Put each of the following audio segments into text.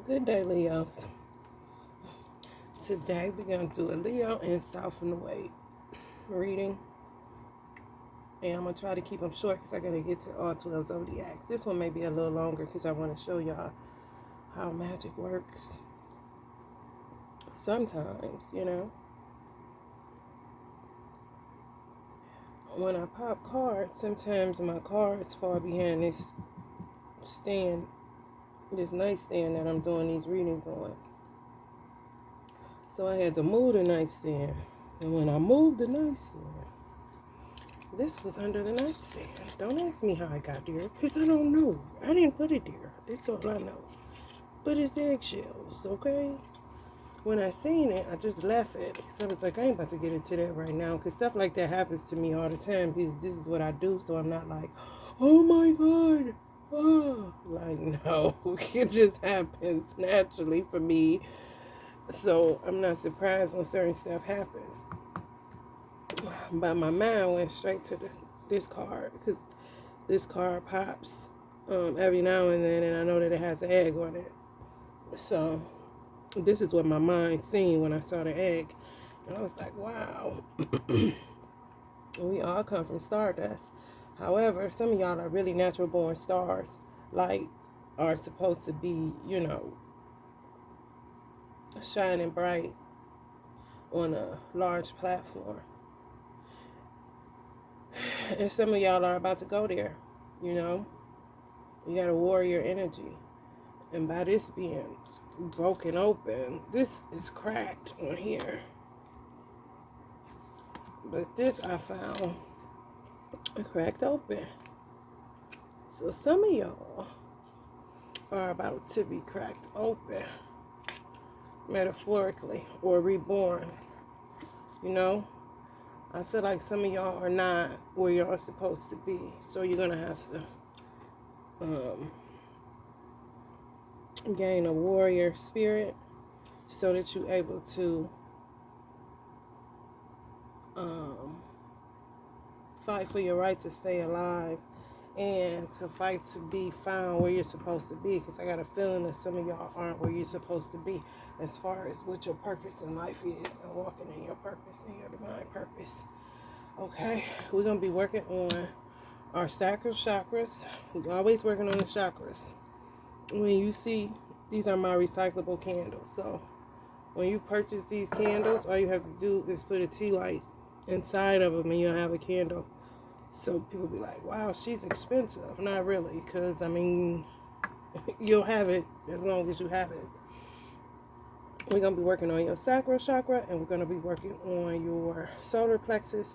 Good day, Leos. Today we're going to do a Leo and South Node reading. And I'm going to try to keep them short because I got to get to all 12 zodiacs. This one may be a little longer because I want to show y'all how magic works. Sometimes, when I pop cards, sometimes my cards fall behind this stand, this nightstand that I'm doing these readings on. So I had to move the nightstand. And when I moved the nightstand, this was under the nightstand. Don't ask me how I got there, because I don't know. I didn't put it there. That's all I know. But it's eggshells, okay? When I seen it, I just left it. Because I was like, I ain't about to get into that right now. Because stuff like that happens to me all the time. Because this is what I do. So I'm not like, oh my God. Oh. Like, no. It just happens naturally for me. So I'm not surprised when certain stuff happens. But my mind went straight to this card because this card pops every now and then, and I know that it has an egg on it. So this is what my mind seen when I saw the egg. And I was like, wow. We all come from stardust. However, some of y'all are really natural born stars, like are supposed to be, shining bright on a large platform. And some of y'all are about to go there, You got a warrior energy. And by this being broken open, this is cracked on here. But this I found cracked open. So some of y'all are about to be cracked open. Metaphorically, or reborn. I feel like some of y'all are not where y'all supposed to be, so you're gonna have to gain a warrior spirit so that you're able to fight for your right to stay alive and to fight to be found where you're supposed to be, because I got a feeling that some of y'all aren't where you're supposed to be as far as what your purpose in life is and walking in your purpose and your divine purpose. Okay, we're going to be working on our sacral chakras. We're always working on the chakras. When you see, these are my recyclable candles. So when you purchase these candles, all you have to do is put a tea light inside of them and you'll have a candle. So people be like, wow, she's expensive. Not really, because, you'll have it as long as you have it. We're going to be working on your sacral chakra, and we're going to be working on your solar plexus,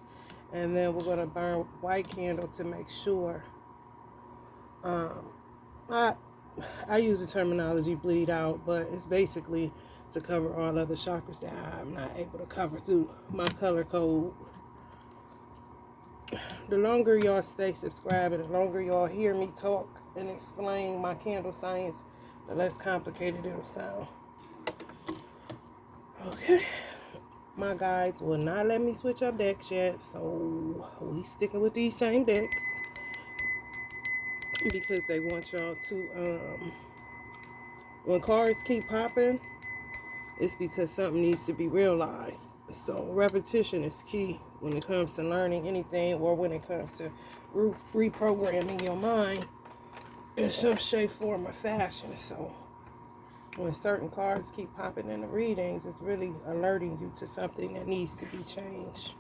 and then we're going to burn white candle to make sure. I use the terminology bleed out, but it's basically to cover all other chakras that I'm not able to cover through my color code. The longer y'all stay subscribed and the longer y'all hear me talk and explain my candle science, the less complicated it'll sound. Okay. My guides will not let me switch up decks yet, so we sticking with these same decks because they want y'all to, when cards keep popping, it's because something needs to be realized. So repetition is key when it comes to learning anything, or when it comes to reprogramming your mind in some shape, form, or fashion. So when certain cards keep popping in the readings, it's really alerting you to something that needs to be changed.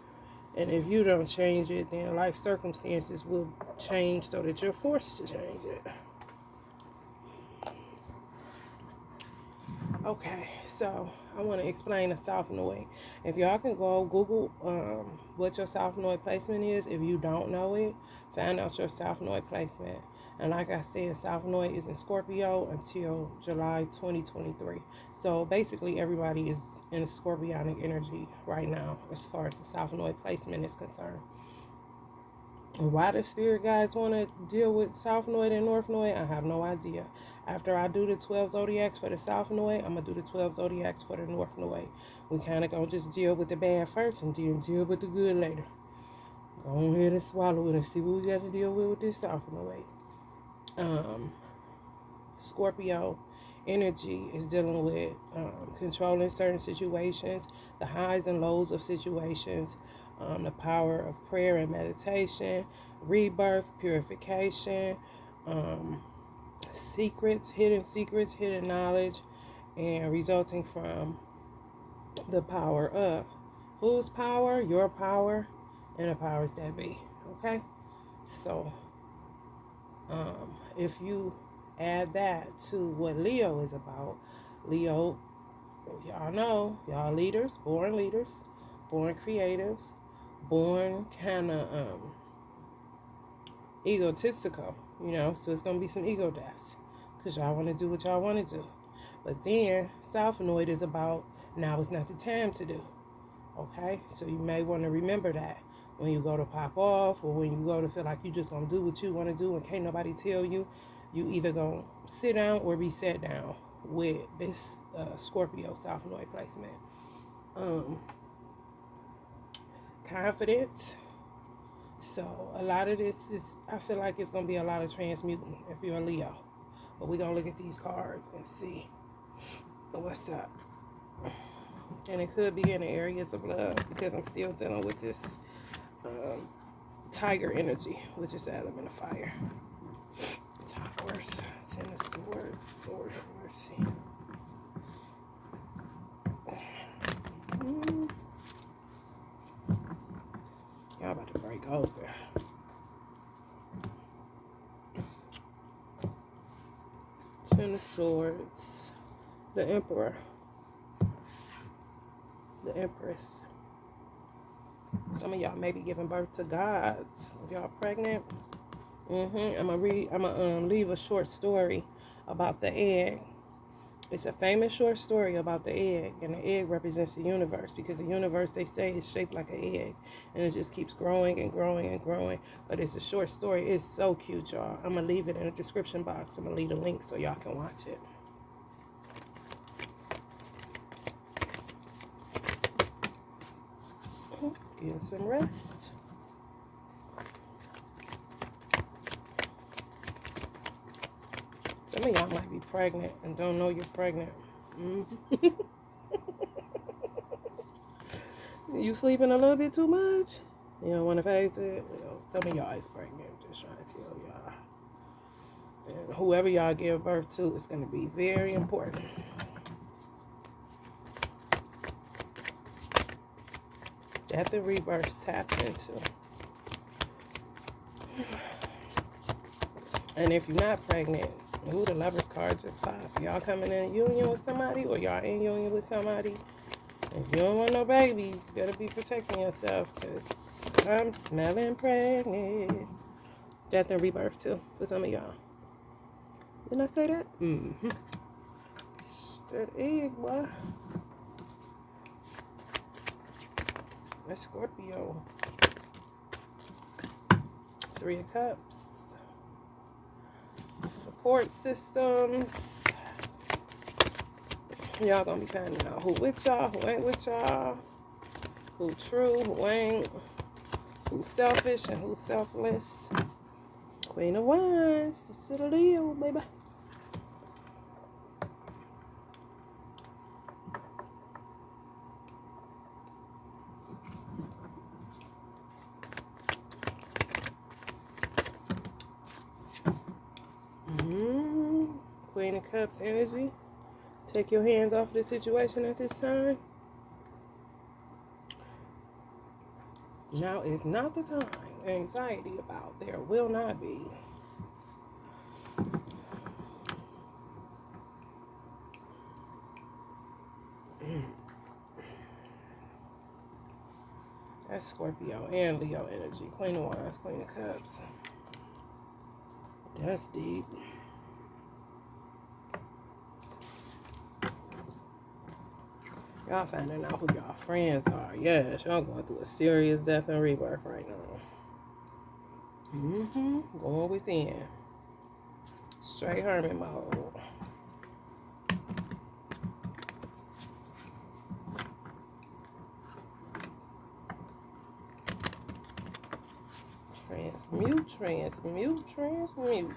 And if you don't change it, then life circumstances will change so that you're forced to change it. Okay, so I want to explain the South Node. If y'all can go Google what your South Node placement is. If you don't know it, find out your South Node placement. And like I said, South Node is in Scorpio until July 2023. So basically everybody is in a Scorpionic energy right now as far as the South Node placement is concerned. Why the spirit guides want to deal with South Node and North Node, I have no idea. After I do the 12 zodiacs for the South Node, I'm going to do the 12 zodiacs for the North Node. We kind of going to just deal with the bad first and then deal with the good later. Go ahead and swallow it and see what we got to deal with this South Node. Scorpio energy is dealing with controlling certain situations, the highs and lows of situations, the power of prayer and meditation, rebirth, purification, secrets, hidden knowledge, and resulting from the power of whose power? Your power and the powers that be. Okay? So, if you add that to what Leo is about, Leo, y'all know, y'all leaders, born creatives, born kind of egotistical, you know, so it's going to be some ego deaths because y'all want to do what y'all want to do. But then Southnoid is about now is not the time to do. Okay? So you may want to remember that when you go to pop off or when you go to feel like you just going to do what you want to do and can't nobody tell you, you either going to sit down or be sat down with this Scorpio Southnoid placement. Confidence. So a lot of this is, I feel like it's going to be a lot of transmuting if you're a Leo. But we're going to look at these cards and see what's up. And it could be in the areas of love because I'm still dealing with this tiger energy, which is the element of fire. Towers, Ten of Swords, Lord have mercy. Y'all about to break over. Ten of Swords, the Emperor, the Empress. Some of y'all may be giving birth to gods. If y'all pregnant, I'm gonna leave a short story about the egg. It's a famous short story about the egg, and the egg represents the universe because the universe, they say, is shaped like an egg, and it just keeps growing and growing and growing. But it's a short story. It's so cute, y'all. I'm gonna leave it in the description box. I'm gonna leave a link so y'all can watch it. Get some rest. Some of y'all might be pregnant and don't know you're pregnant. You sleeping a little bit too much? You don't want to face it? Well, some of y'all is pregnant. Just trying to tell y'all. And whoever y'all give birth to is going to be very important. Death and rebirths happening too. And if you're not pregnant, ooh, the Lover's card just popped. Y'all coming in a union with somebody or y'all in union with somebody. If you don't want no babies, you better be protecting yourself because I'm smelling pregnant. Death and rebirth too for some of y'all. Didn't I say that? That egg, boy. That's Scorpio. Three of Cups. Support systems. Y'all gonna be finding out who with y'all, who ain't with y'all, who true, who ain't, who's selfish and who's selfless. Queen of Wands. This is the Leo, baby. Queen of Cups energy. Take your hands off the situation at this time. Now is not the time. Anxiety about there will not be. That's Scorpio and Leo energy. Queen of Wands, Queen of Cups. That's deep. Y'all finding out who y'all friends are. Yes, y'all going through a serious death and rebirth right now. Going within. Straight hermit mode. Transmute.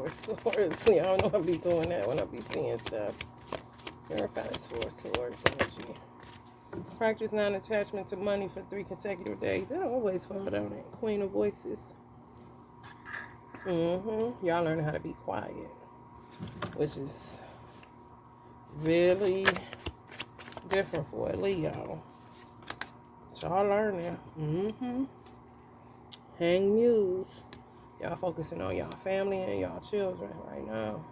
of Swords. Y'all know I be doing that when I be seeing stuff. Hierophant is 4 of Swords energy. Practice non-attachment to money for 3 consecutive days. It always fall down that Queen of Voices. Y'all learn how to be quiet, which is really different for a Leo. Y'all learning. Hang Muse. Y'all focusing on y'all family and y'all children right now.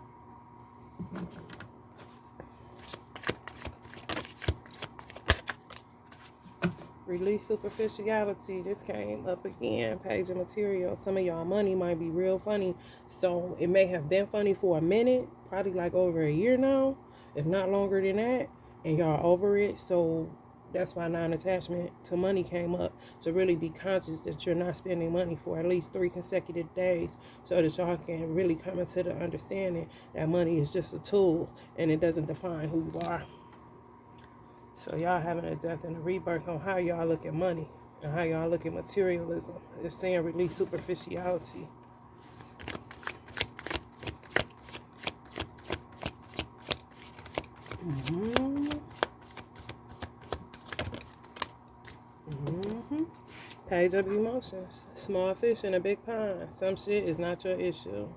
Release superficiality. This came up again. Page of material. Some of y'all money might be real funny. So it may have been funny for a minute. Probably like over a year now. If not longer than that. And y'all over it. So that's why non-attachment to money came up. To really be conscious that you're not spending money for at least 3 consecutive days. So that y'all can really come into the understanding that money is just a tool. And it doesn't define who you are. So y'all having a death and a rebirth on how y'all look at money and how y'all look at materialism. It's saying release superficiality. Page of emotions. Small fish in a big pond. Some shit is not your issue.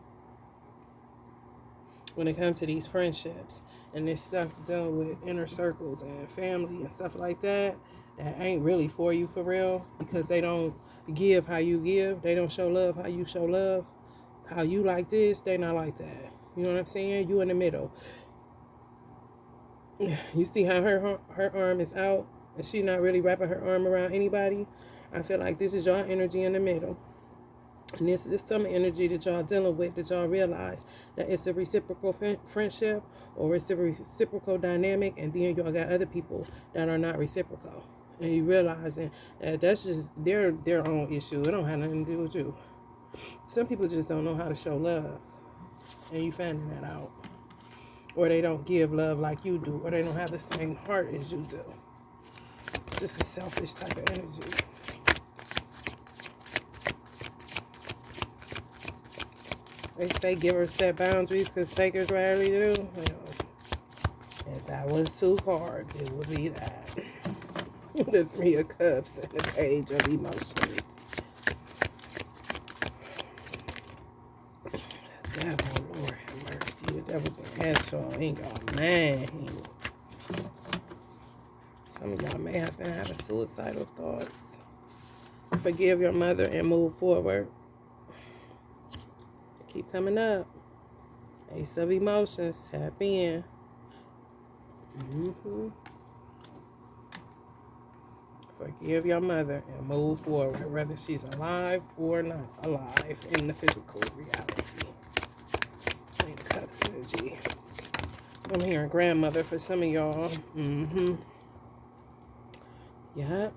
When it comes to these friendships and this stuff dealing with inner circles and family and stuff like that, that ain't really for you for real, because they don't give how you give. They don't show love how you show love. How you like this, they not like that. You know what I'm saying? You in the middle. You see how her arm is out and she not really wrapping her arm around anybody? I feel like this is y'all energy in the middle. And this is some energy that y'all dealing with, that y'all realize that it's a reciprocal friendship or it's a reciprocal dynamic, and then y'all got other people that are not reciprocal. And you realizing that that's just their own issue. It don't have nothing to do with you. Some people just don't know how to show love, and you finding that out. Or they don't give love like you do, or they don't have the same heart as you do. Just a selfish type of energy. They say givers set boundaries because takers rarely do. If that was 2 cards, it would be that. The 3 of Cups and the Page of Emotions. The devil, Lord have mercy. The devil been at y'all. Ain't y'all mad. Some of y'all may have been having suicidal thoughts. Forgive your mother and move forward. Keep coming up. Ace of Emotions. Tap in. Forgive your mother and move forward, whether she's alive or not alive in the physical reality. Eight of Cups energy. I'm hearing grandmother for some of y'all. Yep.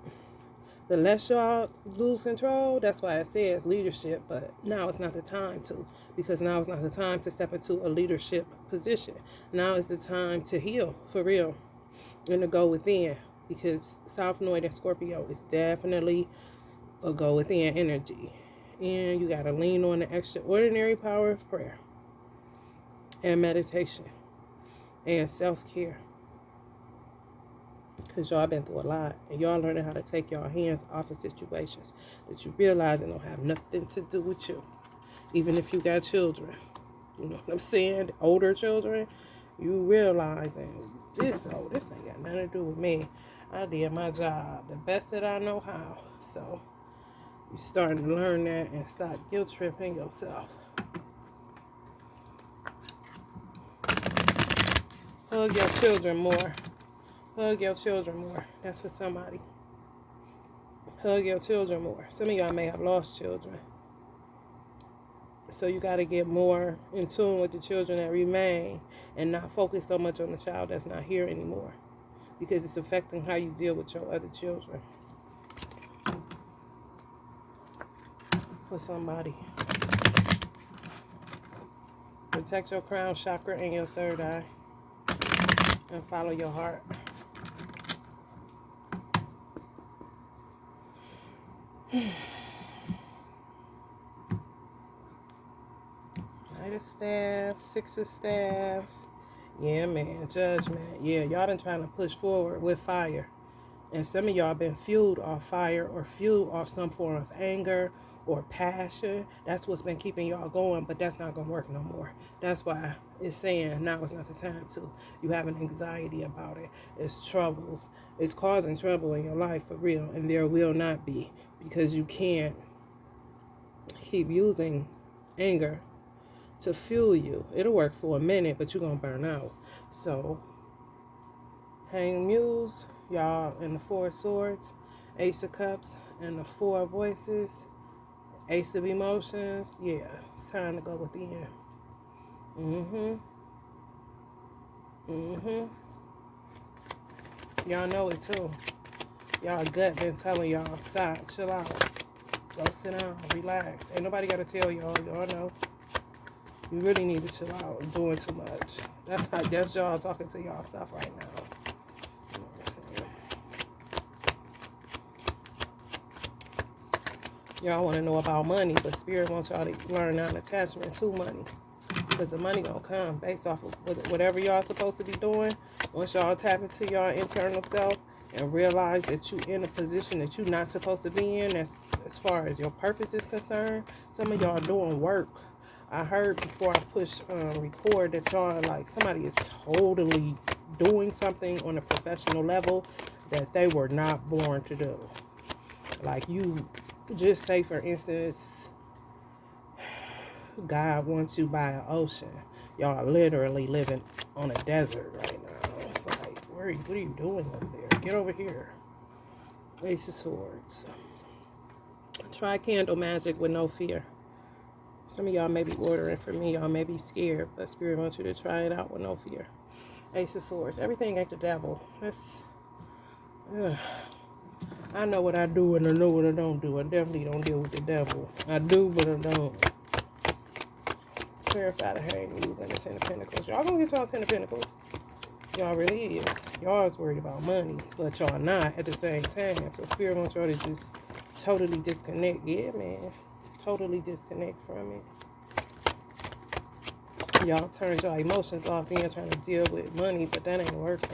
The less y'all lose control, that's why it says leadership, but now it's not the time to, because now it's not the time to step into a leadership position. Now is the time to heal, for real, and to go within, because South Node and Scorpio is definitely a go within energy. And you got to lean on the extraordinary power of prayer and meditation and self-care. Because y'all been through a lot. And y'all learning how to take y'all hands off of situations that you realize it don't have nothing to do with you. Even if you got children. You know what I'm saying? Older children. You realizing this thing got nothing to do with me. I did my job the best that I know how. So you starting to learn that and stop guilt tripping yourself. Hug your children more. Hug your children more. That's for somebody. Hug your children more. Some of y'all may have lost children. So you got to get more in tune with the children that remain and not focus so much on the child that's not here anymore, because it's affecting how you deal with your other children. For somebody. Protect your crown chakra and your third eye. And follow your heart. Knight of Staffs, Six of Staffs. Yeah, man. Judgment. Yeah, y'all been trying to push forward with fire. And some of y'all been fueled off fire or fueled off some form of anger or passion. That's what's been keeping y'all going, but that's not going to work no more. That's why it's saying now is not the time to. You have an anxiety about it. It's troubles. It's causing trouble in your life for real, and there will not be, because you can't keep using anger to fuel you. It'll work for a minute, but you're going to burn out. So, Hanged Muse, y'all in the Four of Swords, Ace of Cups, and the Four of Voices, Ace of Emotions. Yeah, it's time to go with the end. Y'all know it too. Y'all gut been telling y'all, stop, chill out. Go sit down, relax. Ain't nobody got to tell y'all. Y'all know. You really need to chill out. You're doing too much. That's y'all talking to y'all stuff right now. Y'all want to know about money, but Spirit wants y'all to learn non-attachment to money. Because the money going to come based off of whatever y'all supposed to be doing. Once y'all tap into your internal self and realize that you in a position that you're not supposed to be in, as far as your purpose is concerned. Some of y'all doing work. I heard before I push record that y'all, like, somebody is totally doing something on a professional level that they were not born to do. Like, you just say, for instance, God wants you by an ocean. Y'all are literally living on a desert right now. It's like, what are you doing over there? Get over here. Ace of Swords. Try candle magic with no fear. Some of y'all may be ordering from me. Y'all may be scared, but Spirit wants you to try it out with no fear. Ace of Swords. Everything ain't the devil. I know what I do and I know what I don't do. I definitely don't deal with the devil. I do, but I don't. Clarify the Hanged Muse and the Ten of Pentacles. Y'all gonna get y'all Ten of Pentacles. Y'all really is. Y'all is worried about money, but y'all not at the same time. So Spirit wants y'all to just totally disconnect. Yeah, man. Totally disconnect from it. Y'all turned y'all emotions off, then you're trying to deal with money, but that ain't working.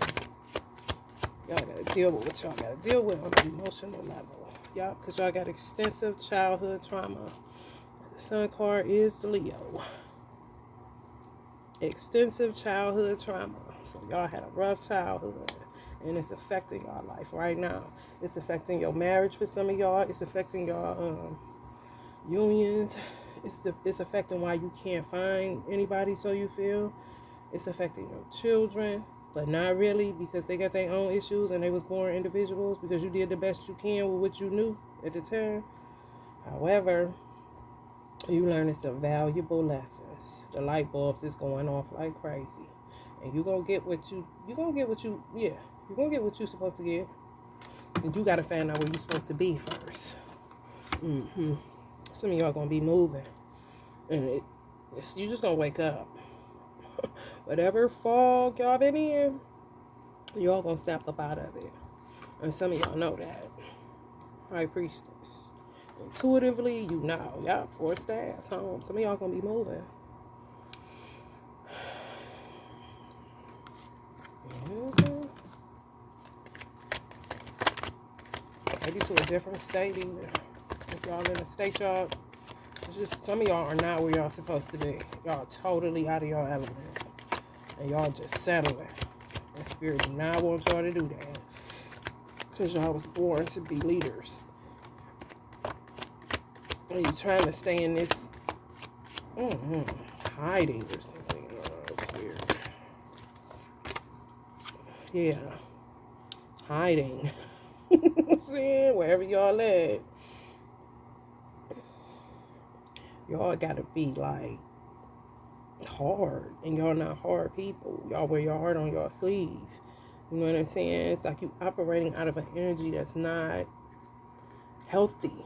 Y'all gotta deal with what y'all gotta deal with on an emotional level. Y'all, because y'all got extensive childhood trauma. The Sun card is the Leo. Extensive childhood trauma. So y'all had a rough childhood, and it's affecting y'all life right now. It's affecting your marriage for some of y'all. It's affecting your unions. It's affecting why you can't find anybody, so you feel. It's affecting your children, but not really, because they got their own issues and they was born individuals, because you did the best you can with what you knew at the time. However, you learn some valuable lessons. The light bulbs is going off like crazy, and you're gonna get what you're gonna get what you're supposed to get, and you gotta find out where you're supposed to be first. Some of y'all gonna be moving, and you just gonna wake up. Whatever fog y'all been in, y'all gonna snap up out of it. And some of y'all know that. High Priestess. Intuitively, you know. Y'all forced the ass home. Some of y'all gonna be moving. Maybe to a different state even. If y'all in a state y'all, it's just some of y'all are not where y'all supposed to be. Y'all totally out of your element. And y'all just settling. And Spirit do not want y'all to do that. Because y'all was born to be leaders. And you trying to stay in this hiding or something. It's weird. Yeah. Hiding. Seeing wherever y'all at. Y'all gotta be like hard, and y'all not hard people. Y'all wear your heart on your sleeve. You know what I'm saying? It's like you operating out of an energy that's not healthy.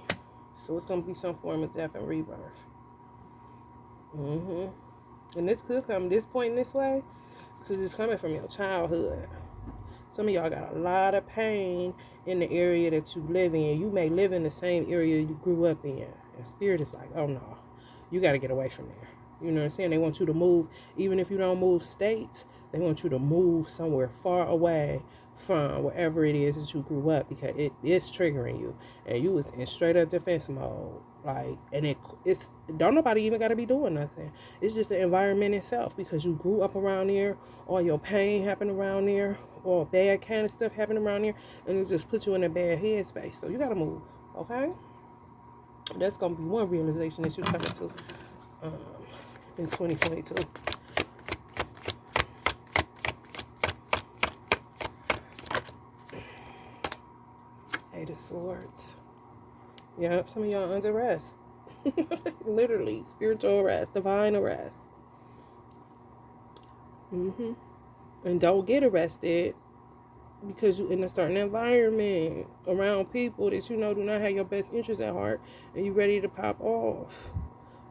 So it's gonna be some form of death and rebirth. And this could come this point this way, because it's coming from your childhood. Some of y'all got a lot of pain in the area that you live in. You may live in the same area you grew up in. And Spirit is like, oh no, you got to get away from there. You know what I'm saying? They want you to move, even if you don't move states, they want you to move somewhere far away from wherever it is that you grew up, because it is triggering you, and you was in straight up defense mode. Like, and it's don't nobody even got to be doing nothing. It's just the environment itself, because you grew up around there, all your pain happened around there, all bad kind of stuff happened around there, and it just put you in a bad headspace. So you got to move, okay? That's gonna be one realization that you're coming to in 2022. Eight of Swords. Yep, some of y'all under arrest. Literally, spiritual arrest, divine arrest. And don't get arrested because you're in a certain environment around people that you know do not have your best interests at heart, and you ready to pop off.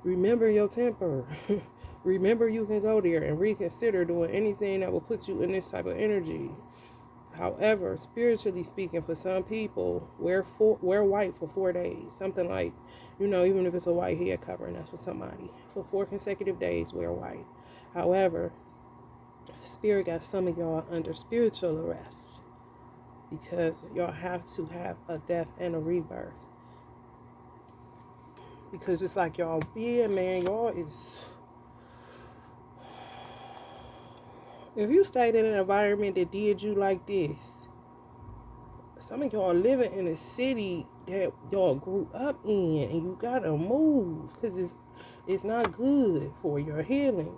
Remember your temper. Remember you can go there and reconsider doing anything that will put you in this type of energy. However, spiritually speaking, for some people, wear white for 4 days. Something like, even if it's a white head covering, that's for somebody. For 4 consecutive days, wear white. However, Spirit got some of y'all under spiritual arrest, because y'all have to have a death and a rebirth. Because it's like y'all y'all is... If you stayed in an environment that did you like this, some of y'all living in a city that y'all grew up in, and you gotta move, because it's not good for your healing.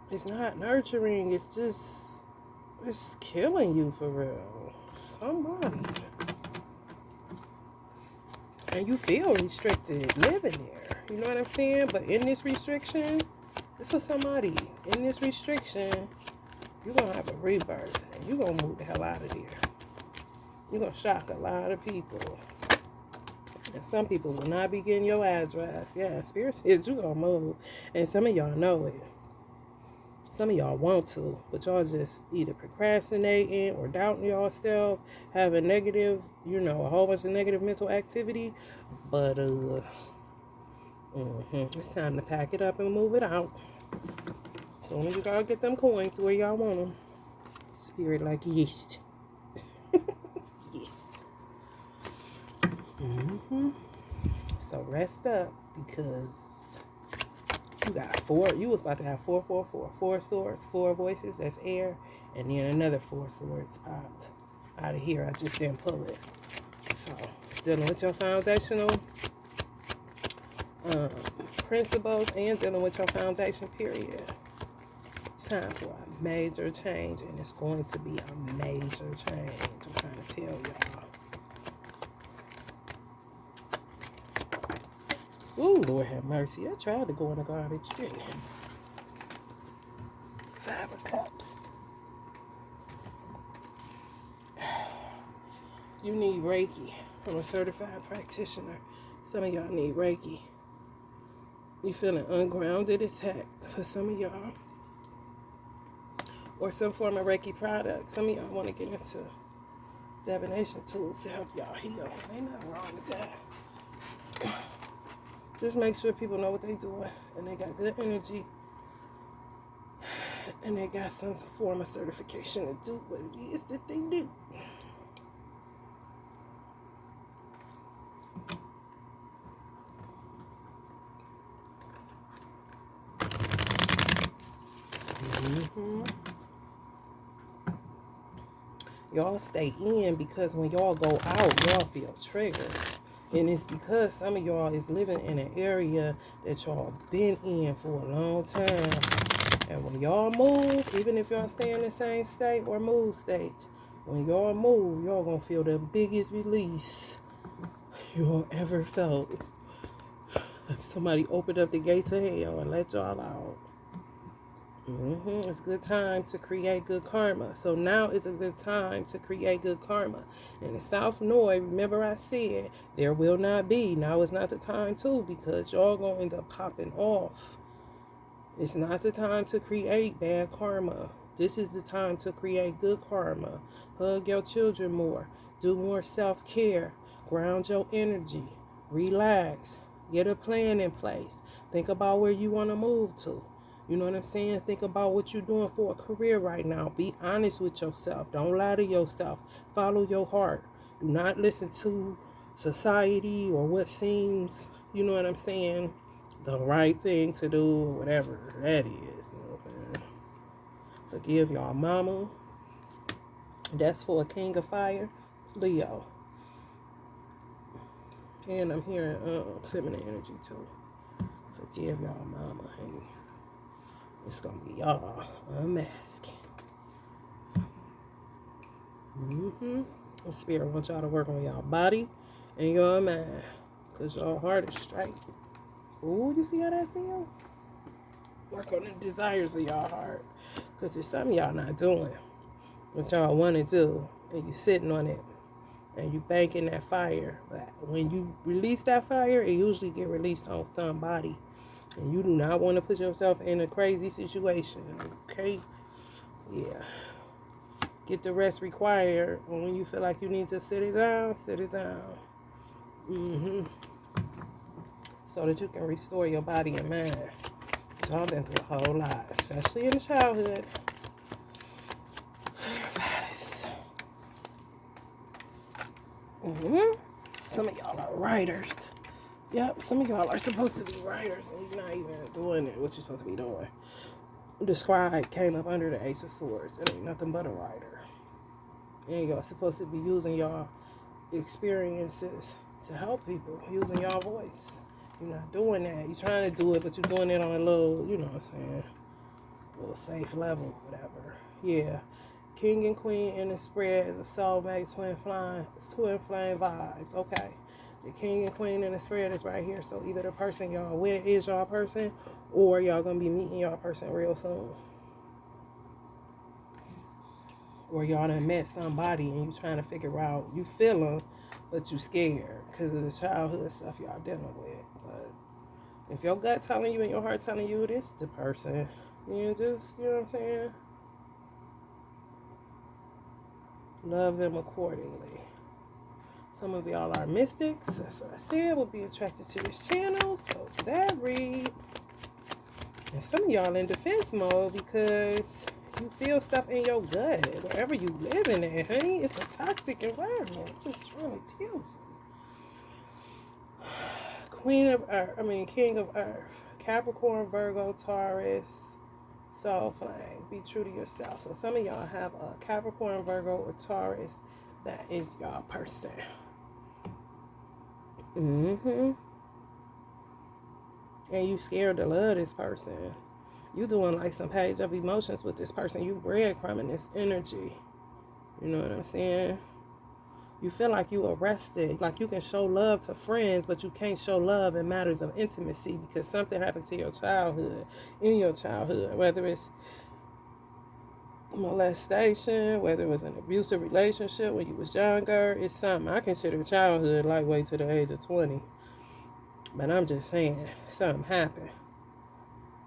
It's not nurturing. It's killing you for real. Somebody. And you feel restricted living there. You know what I'm saying? But in this restriction, it's for somebody. In this restriction, you're going to have a rebirth. And you're going to move the hell out of there. You're going to shock a lot of people. And some people will not be getting your address. Yeah, Spirit says you're going to move. And some of y'all know it. Some of y'all want to, but y'all just either procrastinating or doubting yourself, having negative, a whole bunch of negative mental activity. But it's time to pack it up and move it out. Soon as you gotta get them coins where y'all want them. Spirit like yeast. Yes. So rest up, because you got 4. You was about to have 4, 4, 4. 4 swords, 4 voices. That's air. And then another 4 swords popped out of here. I just didn't pull it. So, dealing with your foundational principles and dealing with your foundation period. It's time for a major change. And it's going to be a major change. I'm trying to tell y'all. Ooh, Lord have mercy. I tried to go in the garbage. Yeah. 5 of Cups. You need Reiki from a certified practitioner. Some of y'all need Reiki. You feeling ungrounded attack for some of y'all. Or some form of Reiki product. Some of y'all want to get into divination tools to help y'all heal. Ain't nothing wrong with that. Just make sure people know what they're doing, and they got good energy, and they got some form of certification to do what it is that they do. Y'all stay in, because when y'all go out, y'all feel triggered. And it's because some of y'all is living in an area that y'all been in for a long time. And when y'all move, even if y'all stay in the same state or move states, when y'all move, y'all gonna feel the biggest release y'all ever felt. Like somebody opened up the gates of hell and let y'all out. It's a good time to create good karma. So now is a good time to create good karma. In the South North, remember I said, there will not be. Now is not the time to, because y'all going to end up popping off. It's not the time to create bad karma. This is the time to create good karma. Hug your children more. Do more self-care. Ground your energy. Relax. Get a plan in place. Think about where you want to move to. You know what I'm saying? Think about what you're doing for a career right now. Be honest with yourself. Don't lie to yourself. Follow your heart. Do not listen to society or what seems, you know what I'm saying, the right thing to do or whatever that is. You know what I'm saying? Forgive y'all mama. That's for a king of fire, Leo. And I'm hearing feminine energy too. Forgive y'all mama, honey. It's gonna be y'all unmasking. The spirit wants y'all to work on y'all body and your mind, cause your heart is straight. Ooh, you see how that feels? Work on the desires of y'all heart, cause there's something y'all not doing, what y'all want to do, and you sitting on it, and you banking that fire. But when you release that fire, it usually get released on somebody. And you do not want to put yourself in a crazy situation, okay? Yeah. Get the rest required. When you feel like you need to sit it down, sit it down. So that you can restore your body and mind. Y'all been through a whole lot, especially in the childhood. Some of y'all are writers. Yep, some of y'all are supposed to be writers and you're not even doing it, what you're supposed to be doing. The scribe came up under the Ace of Swords. It ain't nothing but a writer. And y'all supposed to be using y'all experiences to help people, using y'all voice. You're not doing that. You're trying to do it, but you're doing it on a little, you know what I'm saying, a little safe level, whatever. Yeah. King and Queen in the spread is a soulmate twin flame vibes. Okay. The King and Queen in the spread is right here. So either the person y'all with is y'all person, or y'all gonna be meeting y'all person real soon. Or y'all done met somebody and you trying to figure out, you feeling, but you scared because of the childhood stuff y'all dealing with. But if your gut telling you and your heart telling you this the person, then just, you know what I'm saying, love them accordingly. Some of y'all are mystics. That's what I said. Will be attracted to this channel. So that read. And some of y'all in defense mode because you feel stuff in your gut wherever you live in it, honey. It's a toxic environment. I'm just trying to tell you. Queen of Earth. King of Earth. Capricorn, Virgo, Taurus, Soul Flame. Be true to yourself. So some of y'all have a Capricorn, Virgo, or Taurus. That is y'all person. And you scared to love this person. You doing like some page of emotions with this person. You breadcrumbing this energy. You know what I'm saying? You feel like you arrested. Like you can show love to friends, but you can't show love in matters of intimacy because something happened to your childhood. In your childhood. Whether it's molestation, whether it was an abusive relationship when you was younger, it's something. I consider childhood like way to the age of 20. But I'm just saying, something happened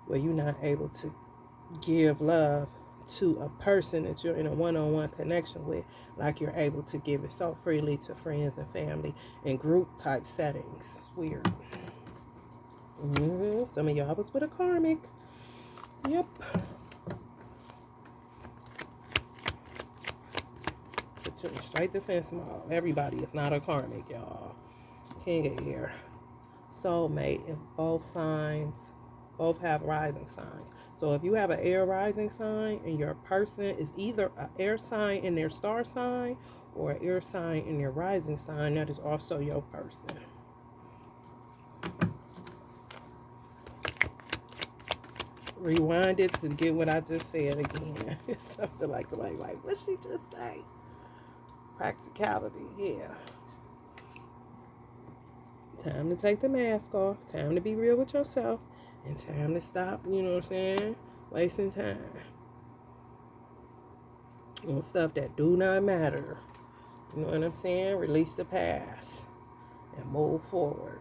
where you're not able to give love to a person that you're in a one-on-one connection with, like you're able to give it so freely to friends and family in group type settings. It's weird. Some of y'all was with a karmic. Yep. Straight defense mode. Everybody is not a karmic, y'all. King of Air. Soulmate. If both have rising signs. So if you have an air rising sign and your person is either an air sign in their star sign or an air sign in their rising sign, that is also your person. Rewind it to get what I just said again. I feel like somebody like, what she just say? Practicality, yeah. Time to take the mask off. Time to be real with yourself. And time to stop, you know what I'm saying, wasting time on stuff that do not matter. You know what I'm saying? Release the past and move forward.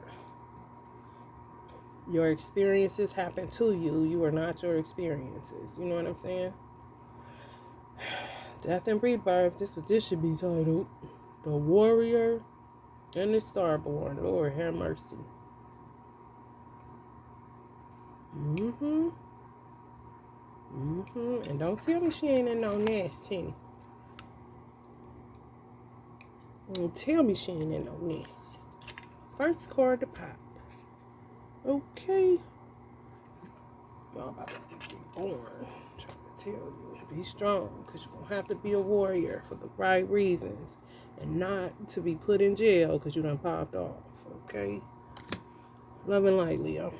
Your experiences happen to you. You are not your experiences. You know what I'm saying? Death and Rebirth. This should be titled The Warrior And the Starborn. Lord have mercy. And don't tell me she ain't in no nest, Tinny. Don't tell me she ain't in no nest. First card to pop. Okay. Y'all about to be reborn. I'm trying to tell you. Be strong, because you're going to have to be a warrior for the right reasons. And not to be put in jail because you done popped off. Okay? Love and light, Leo.